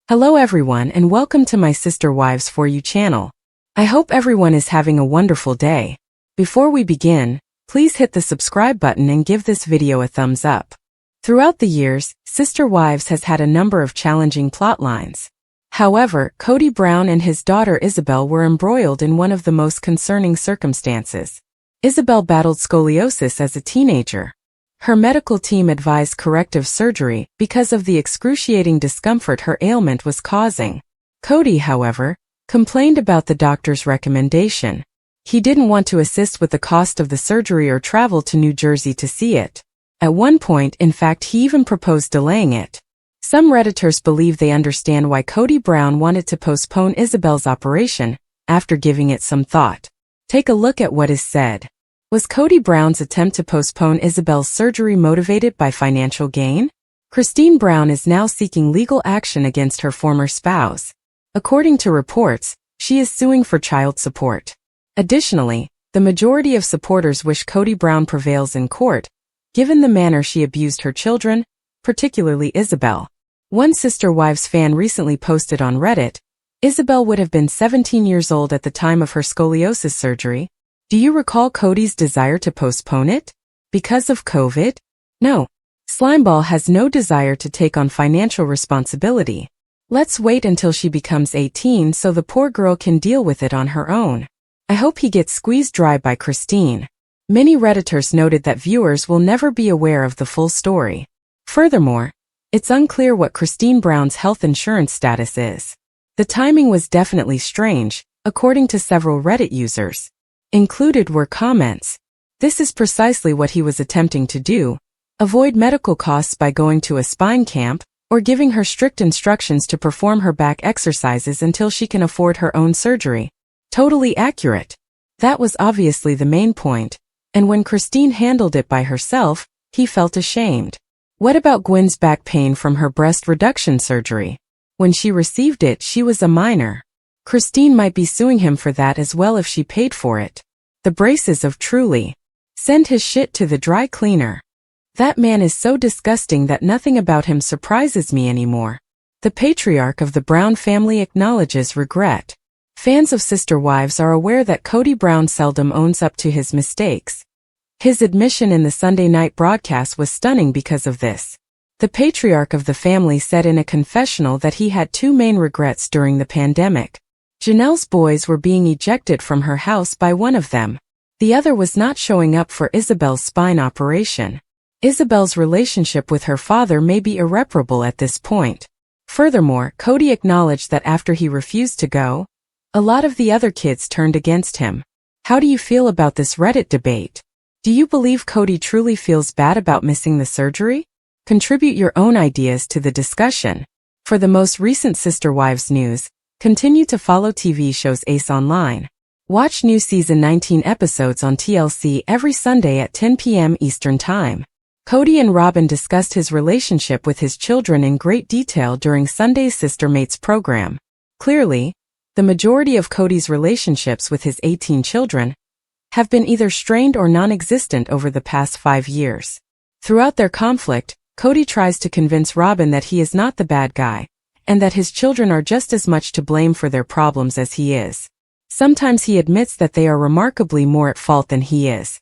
Hello everyone and welcome to my Sister Wives For You channel. I hope everyone is having a wonderful day. Before we begin, please hit the subscribe button and give this video a thumbs up. Throughout the years, Sister Wives has had a number of challenging plot lines. However, Kody Brown and his daughter Isabel were embroiled in one of the most concerning circumstances. Isabel battled scoliosis as a teenager. Her medical team advised corrective surgery because of the excruciating discomfort her ailment was causing. Kody, however, complained about the doctor's recommendation. He didn't want to assist with the cost of the surgery or travel to New Jersey to see it. At one point, in fact, he even proposed delaying it. Some Redditors believe they understand why Kody Brown wanted to postpone Isabel's operation after giving it some thought. Take a look at what is said. Was Kody Brown's attempt to postpone Isabel's surgery motivated by financial gain? Christine Brown is now seeking legal action against her former spouse. According to reports, she is suing for child support. Additionally, the majority of supporters wish Kody Brown prevails in court, given the manner she abused her children, particularly Isabel. One Sister Wives fan recently posted on Reddit, Isabel would have been 17 years old at the time of her scoliosis surgery. Do you recall Kody's desire to postpone it? Because of COVID? No. Slimeball has no desire to take on financial responsibility. Let's wait until she becomes 18 so the poor girl can deal with it on her own. I hope he gets squeezed dry by Christine. Many Redditors noted that viewers will never be aware of the full story. Furthermore, it's unclear what Christine Brown's health insurance status is. The timing was definitely strange, according to several Reddit users. Included were comments. This is precisely what he was attempting to do, avoid medical costs by going to a spine camp, or giving her strict instructions to perform her back exercises until she can afford her own surgery. Totally accurate. That was obviously the main point, and when Christine handled it by herself, he felt ashamed. What about Gwen's back pain from her breast reduction surgery? When she received it, she was a minor. Christine might be suing him for that as well if she paid for it. The braces of Truly. Send his shit to the dry cleaner. That man is so disgusting that nothing about him surprises me anymore. The patriarch of the Brown family acknowledges regret. Fans of Sister Wives are aware that Kody Brown seldom owns up to his mistakes. His admission in the Sunday night broadcast was stunning because of this. The patriarch of the family said in a confessional that he had two main regrets during the pandemic. Janelle's boys were being ejected from her house by one of them. The other was not showing up for Isabel's spine operation. Isabel's relationship with her father may be irreparable at this point. Furthermore, Kody acknowledged that after he refused to go, a lot of the other kids turned against him. How do you feel about this Reddit debate? Do you believe Kody truly feels bad about missing the surgery? Contribute your own ideas to the discussion. For the most recent Sister Wives news, continue to follow TV shows Ace Online. Watch new season 19 episodes on TLC every Sunday at 10 p.m. Eastern Time. Kody and Robin discussed his relationship with his children in great detail during Sunday's Sister Mates program. Clearly, the majority of Kody's relationships with his 18 children have been either strained or non-existent over the past 5 years. Throughout their conflict, Kody tries to convince Robin that he is not the bad guy, and that his children are just as much to blame for their problems as he is. Sometimes he admits that they are remarkably more at fault than he is.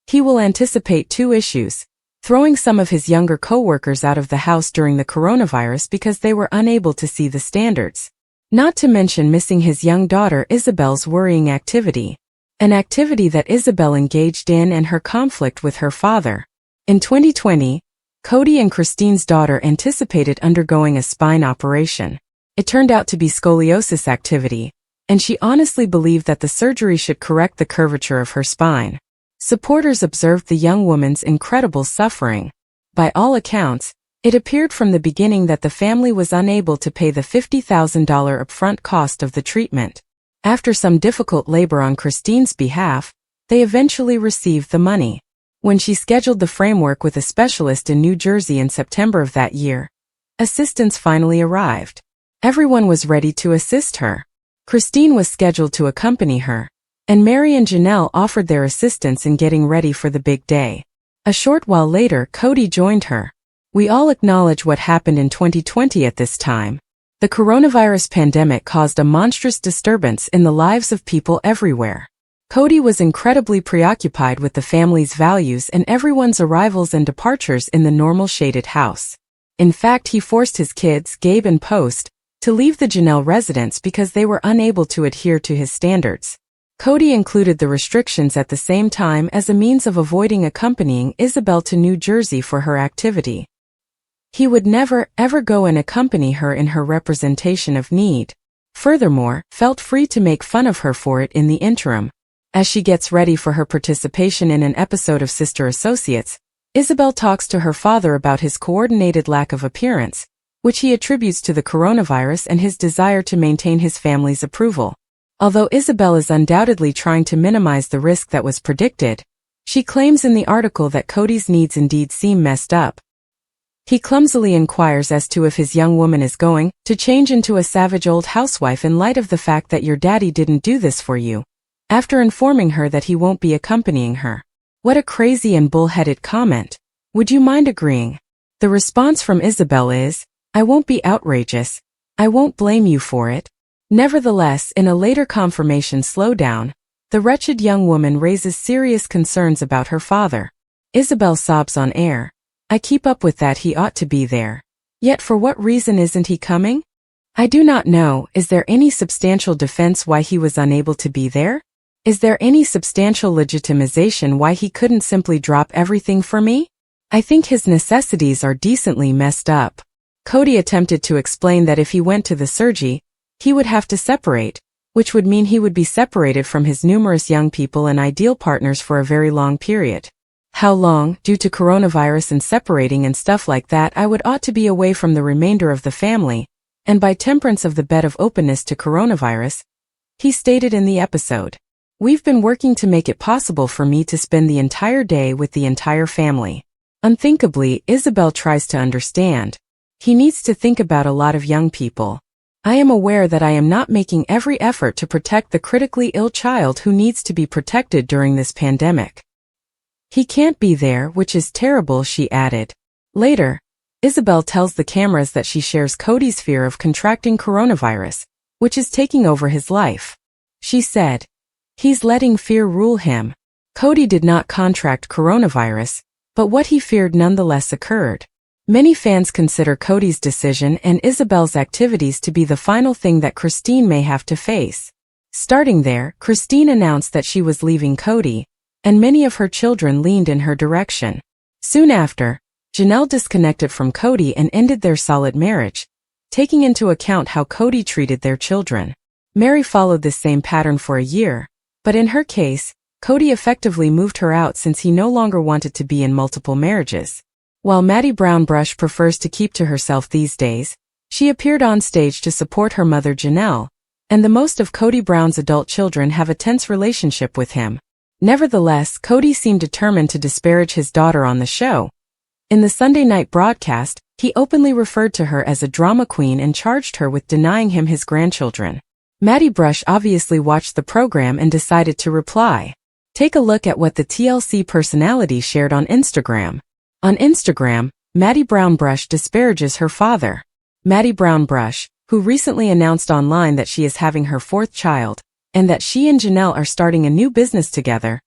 He will anticipate two issues: throwing some of his younger co-workers out of the house during the coronavirus because they were unable to see the standards. Not to mention missing his young daughter Isabel's worrying activity. An activity that Isabel engaged in and her conflict with her father. In 2020, Kody and Christine's daughter anticipated undergoing a spine operation. It turned out to be scoliosis activity, and she honestly believed that the surgery should correct the curvature of her spine. Supporters observed the young woman's incredible suffering. By all accounts, it appeared from the beginning that the family was unable to pay the $50,000 upfront cost of the treatment. After some difficult labor on Christine's behalf, they eventually received the money. When she scheduled the framework with a specialist in New Jersey in September of that year, assistance finally arrived. Everyone was ready to assist her. Christine was scheduled to accompany her, and Mary and Janelle offered their assistance in getting ready for the big day. A short while later, Kody joined her. We all acknowledge what happened in 2020 at this time. The coronavirus pandemic caused a monstrous disturbance in the lives of people everywhere. Kody was incredibly preoccupied with the family's values and everyone's arrivals and departures in the normal shaded house. In fact, he forced his kids, Gabe and Post, to leave the Janelle residence because they were unable to adhere to his standards. Kody included the restrictions at the same time as a means of avoiding accompanying Isabel to New Jersey for her activity. He would never, ever go and accompany her in her representation of need. Furthermore, felt free to make fun of her for it in the interim. As she gets ready for her participation in an episode of Sister Associates, Isabel talks to her father about his coordinated lack of appearance, which he attributes to the coronavirus and his desire to maintain his family's approval. Although Isabel is undoubtedly trying to minimize the risk that was predicted, she claims in the article that Kody's needs indeed seem messed up. He clumsily inquires as to if his young woman is going to change into a savage old housewife in light of the fact that your daddy didn't do this for you, after informing her that he won't be accompanying her. What a crazy and bullheaded comment. Would you mind agreeing? The response from Isabel is, I won't be outrageous. I won't blame you for it. Nevertheless, in a later confirmation slowdown, the wretched young woman raises serious concerns about her father. Isabel sobs on air. I keep up with that, he ought to be there. Yet for what reason isn't he coming? I do not know. Is there any substantial defense why he was unable to be there? Is there any substantial legitimization why he couldn't simply drop everything for me? I think his necessities are decently messed up. Kody attempted to explain that if he went to the surgery, he would have to separate, which would mean he would be separated from his numerous young people and ideal partners for a very long period. How long, due to coronavirus and separating and stuff like that, I would ought to be away from the remainder of the family, and by temperance of the bed of openness to coronavirus, he stated in the episode. We've been working to make it possible for me to spend the entire day with the entire family. Unthinkably, Isabel tries to understand. He needs to think about a lot of young people. I am aware that I am not making every effort to protect the critically ill child who needs to be protected during this pandemic. He can't be there, which is terrible, she added. Later, Isabel tells the cameras that she shares Kody's fear of contracting coronavirus, which is taking over his life. She said, he's letting fear rule him. Kody did not contract coronavirus, but what he feared nonetheless occurred. Many fans consider Kody's decision and Isabel's activities to be the final thing that Christine may have to face. Starting there, Christine announced that she was leaving Kody, and many of her children leaned in her direction. Soon after, Janelle disconnected from Kody and ended their solid marriage, taking into account how Kody treated their children. Mary followed this same pattern for a year, but in her case, Kody effectively moved her out since he no longer wanted to be in multiple marriages. While Maddie Brown Brush prefers to keep to herself these days, she appeared on stage to support her mother Janelle, and the most of Kody Brown's adult children have a tense relationship with him. Nevertheless, Kody seemed determined to disparage his daughter on the show. In the Sunday night broadcast, he openly referred to her as a drama queen and charged her with denying him his grandchildren. Maddie Brush obviously watched the program and decided to reply. Take a look at what the TLC personality shared on Instagram. On Instagram, Maddie Brown Brush disparages her father. Maddie Brown Brush, who recently announced online that she is having her fourth child, and that she and Janelle are starting a new business together,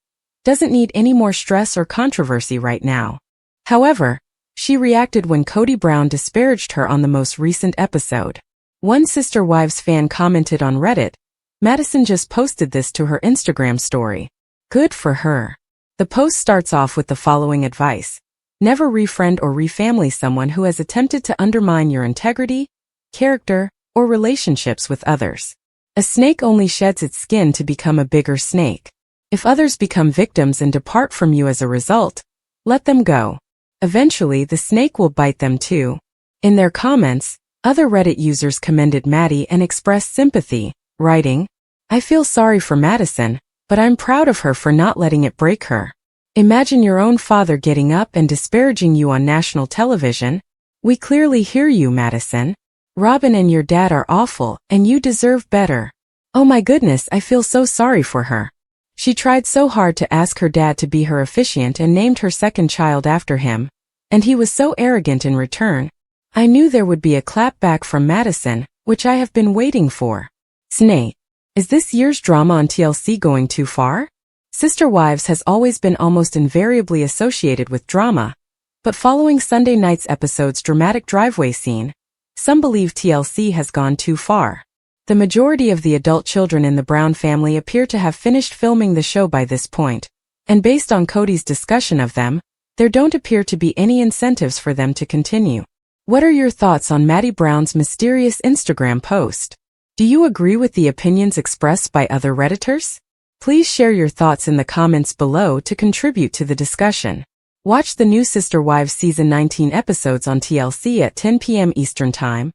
doesn't need any more stress or controversy right now. However, she reacted when Kody Brown disparaged her on the most recent episode. One Sister Wives fan commented on Reddit, Madison just posted this to her Instagram story. Good for her. The post starts off with the following advice. Never refriend or refamily someone who has attempted to undermine your integrity, character, or relationships with others. A snake only sheds its skin to become a bigger snake. If others become victims and depart from you as a result, let them go. Eventually, the snake will bite them too. In their comments, other Reddit users commended Maddie and expressed sympathy, writing, I feel sorry for Madison, but I'm proud of her for not letting it break her. Imagine your own father getting up and disparaging you on national television. We clearly hear you, Madison. Robin and your dad are awful, and you deserve better. Oh my goodness, I feel so sorry for her. She tried so hard to ask her dad to be her officiant and named her second child after him, and he was so arrogant in return. I knew there would be a clap back from Madison, which I have been waiting for. Snake. Is this year's drama on TLC going too far? Sister Wives has always been almost invariably associated with drama, but following Sunday night's episode's dramatic driveway scene, some believe TLC has gone too far. The majority of the adult children in the Brown family appear to have finished filming the show by this point, and based on Kody's discussion of them, there don't appear to be any incentives for them to continue. What are your thoughts on Maddie Brown's mysterious Instagram post? Do you agree with the opinions expressed by other Redditors? Please share your thoughts in the comments below to contribute to the discussion. Watch the new Sister Wives Season 19 episodes on TLC at 10 p.m. Eastern Time,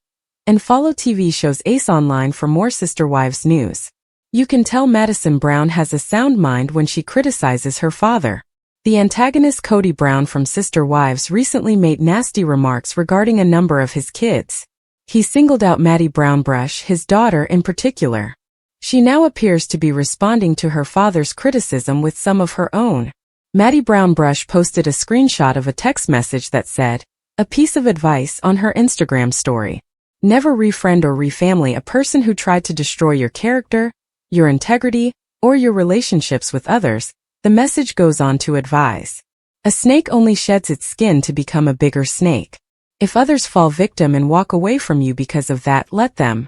and follow TV shows Ace Online for more Sister Wives news. You can tell Madison Brown has a sound mind when she criticizes her father. The antagonist Kody Brown from Sister Wives recently made nasty remarks regarding a number of his kids. He singled out Maddie Brown Brush, his daughter in particular. She now appears to be responding to her father's criticism with some of her own. Maddie Brown Brush posted a screenshot of a text message that said, "A piece of advice," on her Instagram story. Never refriend or refamily a person who tried to destroy your character, your integrity, or your relationships with others, the message goes on to advise. A snake only sheds its skin to become a bigger snake. If others fall victim and walk away from you because of that, let them.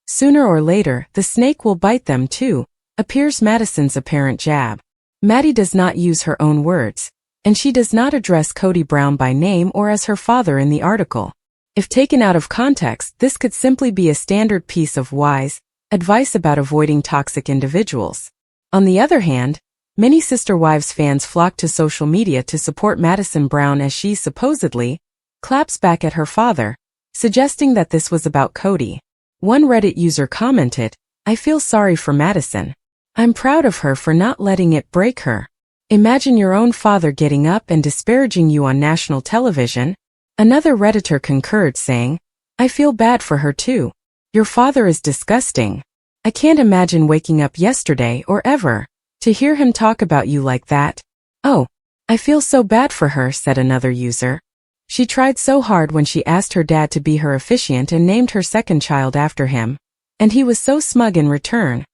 Sooner or later, the snake will bite them too, appears Madison's apparent jab. Maddie does not use her own words, and she does not address Kody Brown by name or as her father in the article. If taken out of context, this could simply be a standard piece of wise advice about avoiding toxic individuals. On the other hand, many Sister Wives fans flock to social media to support Madison Brown as she supposedly claps back at her father, suggesting that this was about Kody. One Reddit user commented, "I feel sorry for Madison. I'm proud of her for not letting it break her. Imagine your own father getting up and disparaging you on national television." Another Redditor concurred, saying, "I feel bad for her too. Your father is disgusting. I can't imagine waking up yesterday or ever to hear him talk about you like that." "Oh, I feel so bad for her," said another user. "She tried so hard when she asked her dad to be her officiant and named her second child after him, and he was so smug in return."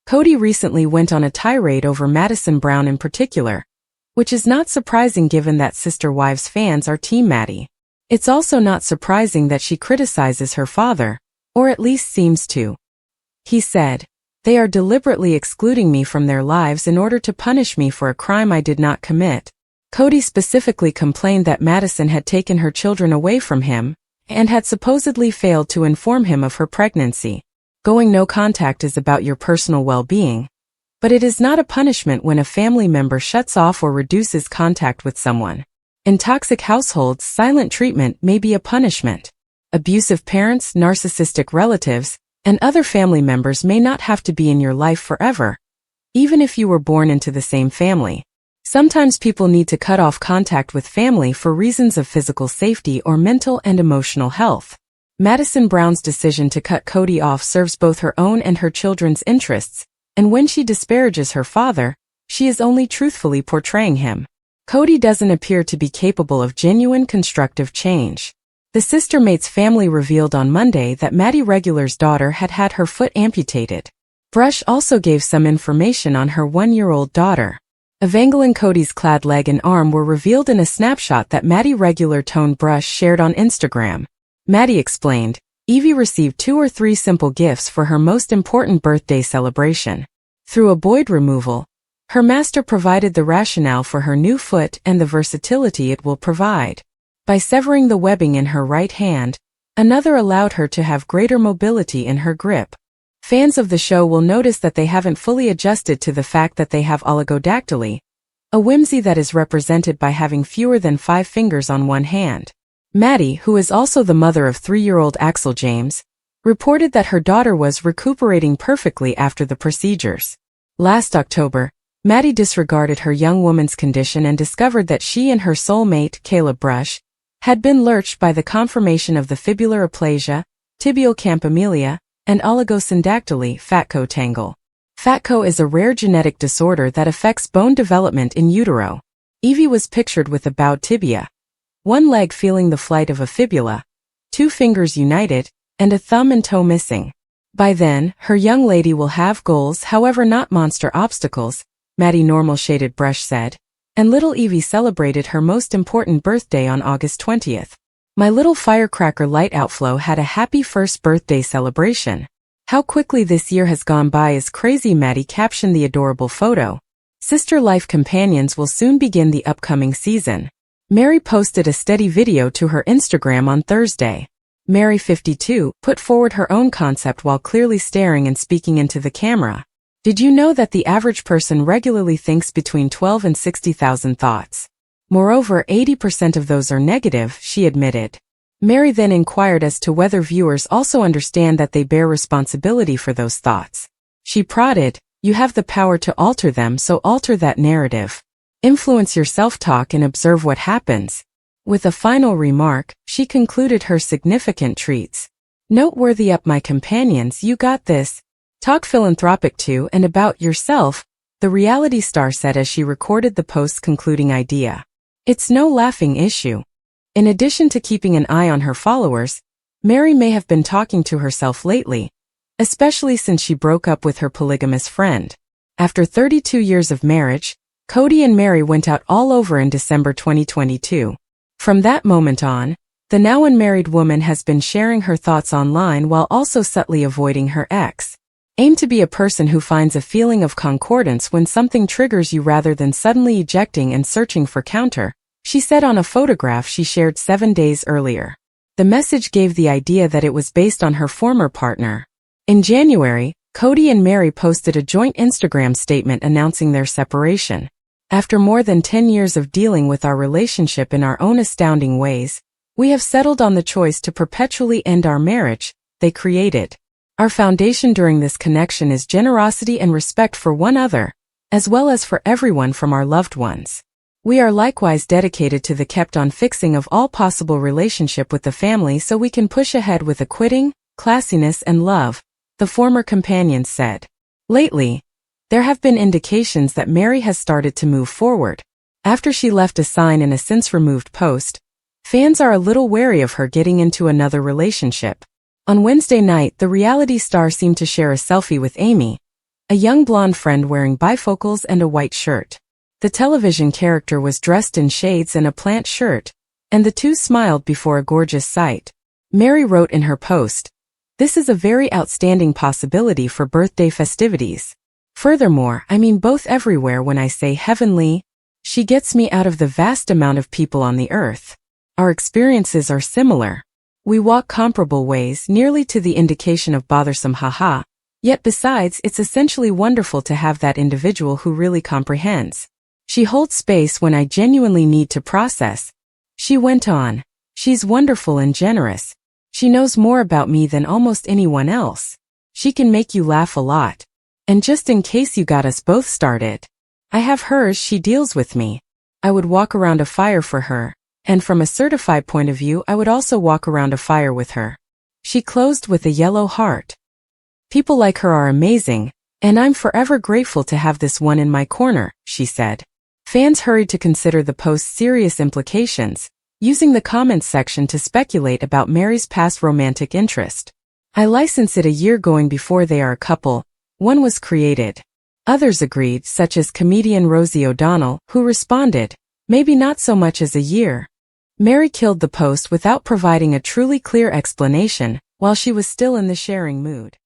Kody recently went on a tirade over Madison Brown in particular, which is not surprising given that Sister Wives fans are Team Maddie. It's also not surprising that she criticizes her father, or at least seems to. He said, "They are deliberately excluding me from their lives in order to punish me for a crime I did not commit." Kody specifically complained that Madison had taken her children away from him, and had supposedly failed to inform him of her pregnancy. Going no contact is about your personal well-being, but it is not a punishment when a family member shuts off or reduces contact with someone. In toxic households, silent treatment may be a punishment. Abusive parents, narcissistic relatives, and other family members may not have to be in your life forever, even if you were born into the same family. Sometimes people need to cut off contact with family for reasons of physical safety or mental and emotional health. Madison Brown's decision to cut Kody off serves both her own and her children's interests, and when she disparages her father, she is only truthfully portraying him. Kody doesn't appear to be capable of genuine constructive change. The sistermate's family revealed on Monday that Maddie Regular's daughter had had her foot amputated. Brush also gave some information on her 1-year-old daughter. Evangeline Kody's clad leg and arm were revealed in a snapshot that Maddie Regular Tone Brush shared on Instagram. Maddie explained, "Evie received 2 or 3 simple gifts for her most important birthday celebration. Through a boyd removal, her master provided the rationale for her new foot and the versatility it will provide. By severing the webbing in her right hand, another allowed her to have greater mobility in her grip." Fans of the show will notice that they haven't fully adjusted to the fact that they have oligodactyly, a whimsy that is represented by having fewer than 5 fingers on one hand. Maddie, who is also the mother of 3-year-old Axel James, reported that her daughter was recuperating perfectly after the procedures. Last October, Maddie disregarded her young woman's condition and discovered that she and her soulmate, Caleb Brush, had been lurched by the conformation of the fibular aplasia, tibial campomelia, and oligosyndactyly fatco tangle. Fatco is a rare genetic disorder that affects bone development in utero. Evie was pictured with a bowed tibia, one leg feeling the flight of a fibula, 2 fingers united, and a thumb and toe missing. By then, her young lady will have goals, however not monster obstacles, Maddie Normal Shaded Brush said, and little Evie celebrated her most important birthday on August 20th. My little firecracker light outflow had a happy first birthday celebration. How quickly this year has gone by is crazy, Maddie captioned the adorable photo. Sister Life companions will soon begin the upcoming season. Mary posted a steady video to her Instagram on Thursday. Mary, 52, put forward her own concept while clearly staring and speaking into the camera. Did you know that the average person regularly thinks between 12 and 60,000 thoughts? Moreover, 80% of those are negative, she admitted. Mary then inquired as to whether viewers also understand that they bear responsibility for those thoughts. She prodded, "You have the power to alter them, so alter that narrative. Influence your self-talk and observe what happens." With a final remark, she concluded her significant treats. Noteworthy up my companions, you got this. Talk philanthropic to and about yourself, the reality star said as she recorded the post's concluding idea. It's no laughing issue. In addition to keeping an eye on her followers, Mary may have been talking to herself lately, especially since she broke up with her polygamous friend. After 32 years of marriage, Kody and Mary went out all over in December 2022. From that moment on, the now unmarried woman has been sharing her thoughts online while also subtly avoiding her ex. Aim to be a person who finds a feeling of concordance when something triggers you rather than suddenly ejecting and searching for counter, she said on a photograph she shared 7 days earlier. The message gave the idea that it was based on her former partner. In January, Kody and Mary posted a joint Instagram statement announcing their separation. After more than 10 years of dealing with our relationship in our own astounding ways, we have settled on the choice to perpetually end our marriage, they created. Our foundation during this connection is generosity and respect for one another, as well as for everyone from our loved ones. We are likewise dedicated to the kept-on fixing of all possible relationship with the family so we can push ahead with acquitting, classiness and love, the former companion said. Lately, there have been indications that Mary has started to move forward. After she left a sign in a since-removed post, fans are a little wary of her getting into another relationship. On Wednesday night, the reality star seemed to share a selfie with Amy, a young blonde friend wearing bifocals and a white shirt. The television character was dressed in shades and a plant shirt, and the two smiled before a gorgeous sight. Mary wrote in her post, "This is a very outstanding possibility for birthday festivities. Furthermore, I mean both everywhere when I say heavenly. She gets me out of the vast amount of people on the earth. Our experiences are similar. We walk comparable ways, nearly to the indication of bothersome haha. Yet besides, it's essentially wonderful to have that individual who really comprehends. She holds space when I genuinely need to process." She went on, "She's wonderful and generous. She knows more about me than almost anyone else. She can make you laugh a lot. And just in case you got us both started, I have hers. She deals with me. I would walk around a fire for her. And from a certified point of view, I would also walk around a fire with her." She closed with a yellow heart. "People like her are amazing, and I'm forever grateful to have this one in my corner," she said. Fans hurried to consider the post's serious implications, using the comments section to speculate about Mary's past romantic interest. "I license it a year going before they are a couple," one was created. Others agreed, such as comedian Rosie O'Donnell, who responded, "Maybe not so much as a year." Mary killed the post without providing a truly clear explanation, while she was still in the sharing mood.